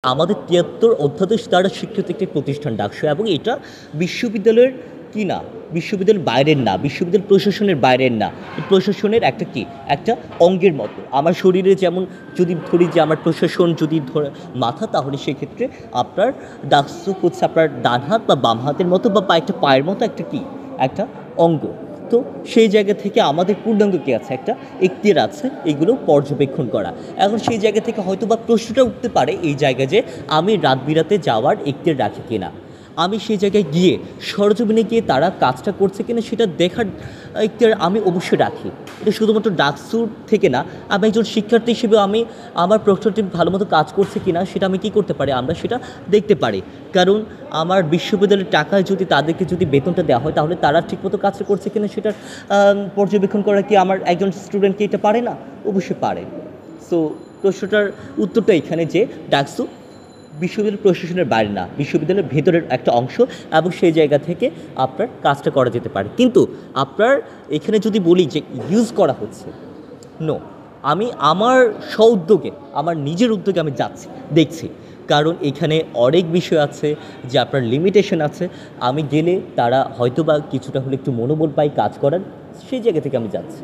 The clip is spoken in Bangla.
আমাদের ৭৩ অধ্যাদেশ দ্বারা স্বীকৃত একটি প্রতিষ্ঠান ডাকসু এবং এটা বিশ্ববিদ্যালয়ের কি না, বিশ্ববিদ্যালয়ের বাইরের না, বিশ্ববিদ্যালয় প্রশাসনের বাইরের না। প্রশাসনের একটা কি, একটা অঙ্গের মতো। আমার শরীরে যেমন যদি ধরি যে আমার প্রশাসন যদি মাথা, তাহলে সেক্ষেত্রে আপনার ডাকসু হচ্ছে আপনার ডান হাত বা বাম হাতের মতো বা একটা পায়ের মতো একটা কি, একটা অঙ্গ। তো সেই জায়গা থেকে আমাদের পূর্ণাঙ্গ কী আছে, একটা এখতিয়ার আছে এগুলো পর্যবেক্ষণ করা। এখন সেই জায়গা থেকে হয়তো বা প্রশ্নটা উঠতে পারে এই জায়গায় যে আমি রাত বিরাতে যাওয়ার এখতিয়ার রাখি কিনা, আমি সেই জায়গায় গিয়ে সরজমিনে গিয়ে তারা কাজটা করছে কিনা সেটা দেখার এখতিয়ার আমি অবশ্যই রাখি। এটা শুধুমাত্র ডাকসুর থেকে না, আমি একজন শিক্ষার্থী হিসেবে আমি আমার প্রশ্নটি ভালো মতো কাজ করছে কিনা সেটা আমি কী করতে পারি, আমরা সেটা দেখতে পারি। কারণ আমার বিশ্ববিদ্যালয়ের টাকায় যদি তাদেরকে যদি বেতনটা দেওয়া হয়, তাহলে তারা ঠিকমতো কাজটা করছে কিনা সেটার পর্যবেক্ষণ করা কি আমার একজন স্টুডেন্টকে এটা পারে না? অবশ্যই পারে। সো প্রশ্নটার উত্তরটা এখানে যে ডাকসু বিশ্ববিদ্যালয় প্রশাসনের বাইরে না, বিশ্ববিদ্যালয়ের ভেতরের একটা অংশ এবং সেই জায়গা থেকে আপনার কাজটা করা যেতে পারে। কিন্তু আপনার এখানে যদি বলি যে ইউজ করা হচ্ছে, নো, আমি আমার স্ব-উদ্যোগে, আমার নিজের উদ্যোগে আমি যাচ্ছি, দেখছি। কারণ এখানে অনেক বিষয় আছে যে আপনার লিমিটেশন আছে। আমি গেলে তারা হয়তোবা কিছুটা হলে একটু মনোবল পাই কাজ করার, সেই জায়গা থেকে আমি যাচ্ছি।